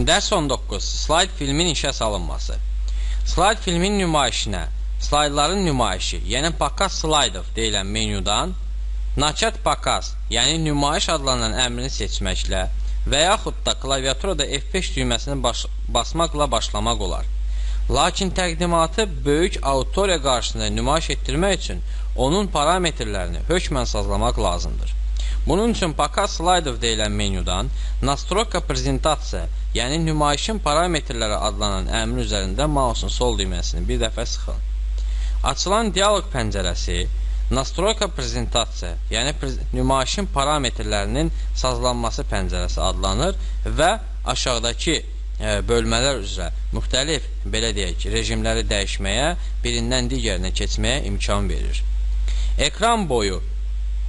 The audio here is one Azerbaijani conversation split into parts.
Dərs 19. Slayd filmin işə salınması. Slayd filmin nümayişinə, slaydların nümayişi, yəni Pokaz slaydov deyilən menyudan Naçat Pokaz, yəni nümayiş adlanan əmrini seçməklə və yaxud da klaviaturada F5 düyməsini basmaqla başlamaq olar. Lakin təqdimatı böyük auditoriya qarşısında nümayiş etdirmək üçün onun parametrlərini hökmən sazlamaq lazımdır. Bunun üçün Pokaz slaydov deyilən menyudan Nastroyka prezentasiya, yəni nümayişin parametrləri adlanan əmri üzərində mausun sol düyməsini bir dəfə sıxın. Açılan dialoq pəncərəsi Nastroyka prezentasiya, yəni nümayişin parametrlərinin sazlanması pəncərəsi adlanır və aşağıdakı bölmələr üzrə müxtəlif, belə deyək, rejimləri dəyişməyə, birindən digərinə keçməyə imkan verir. Ekran boyu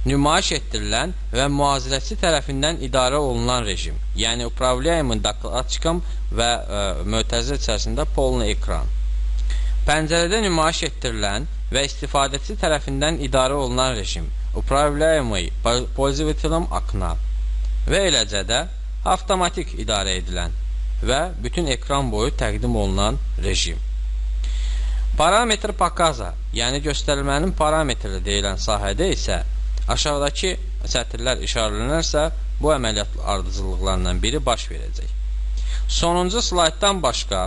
nümayiş etdirilən və mühazirəçi tərəfindən idarə olunan rejim, yəni upravляемый докладчиком və mötərizə içərisində polni ekran. Pəncərədə nümayiş etdirilən və istifadəçi tərəfindən idarə olunan rejim, upravляемый пользователем окна və eləcə də avtomatik idarə edilən və bütün ekran boyu təqdim olunan rejim. Parametr pokaza, yəni göstərilmənin parametri deyilən sahədə isə aşağıdakı sətirlər işarələnərsə, bu əməliyyat ardıcıllıqlarından biri baş verəcək. Sonuncu slayddan başqa,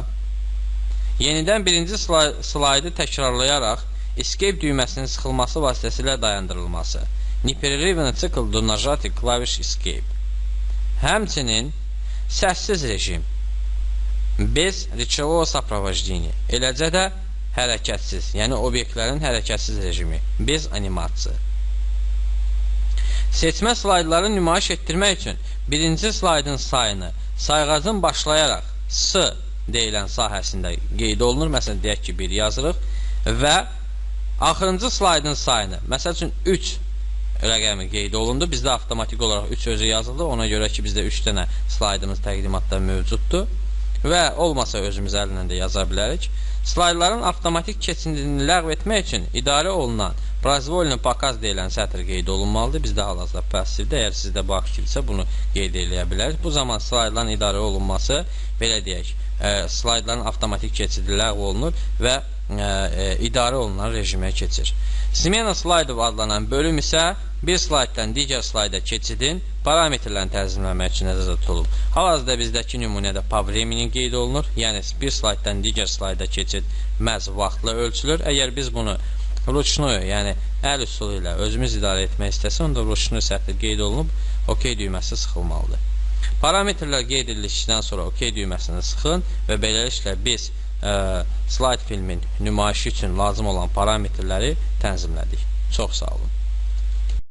yenidən birinci slaydı təkrarlayaraq Escape düyməsinin sıxılması vasitəsilə dayandırılması. Непрерывный цикл до нажатия клавиш Escape. Həmçinin səssiz rejim, без речевого сопровождения, eləcə də hərəkətsiz, yəni obyektlərin hərəkətsiz rejimi, bez animasiya. Seçmə slaydları nümayiş etdirmək üçün birinci slaydın sayını sayğacın başlayaraq S deyilən sahəsində qeyd olunur. Məsələn, deyək ki, 1 yazırıq və axırıncı slaydın sayını, məsəl üçün 3 rəqəmi qeyd olundu. Bizdə avtomatik olaraq 3 özü yazıldı. Ona görə ki, bizdə 3 dənə slaydımız təqdimatda mövcuddur və olmasa özümüz əlindən də yaza bilərik. Slaydların avtomatik keçidini ləğv etmək üçün idarə olunan Произвольный Pokaz deyilən sətr qeyd olunmalıdır. Bizdə hal-hazırda passivdə, əgər sizdə bu aktivdirsə bunu qeyd eləyə bilərik. Bu zaman slaydların idarə olunması, belə deyək, slaydların avtomatik keçidi ləğv olunur və idarə olunan rejimə keçir. Smena slaydov adlanan bölüm isə bir slayddan digər slayda keçidin parametrlərini tənzimləmək üçün nəzərdə tutulub. Hal-hazırda bizdəki nümunədə po-времени qeyd olunur. Yəni bir slayddan digər slayda keçid məhz vaxtla ölçülür. Əgər biz bunu ruçnu, yəni əl üsulu ilə özümüz idarə etmək istəsə, onda ruçnu sətr qeyd olunub, OK düyməsi sıxılmalıdır. Parametrlər qeyd edildikdən sonra OK düyməsini sıxın və beləliklə biz slayd filmin nümayişi üçün lazım olan parametrləri tənzimlədik. Çox sağ olun.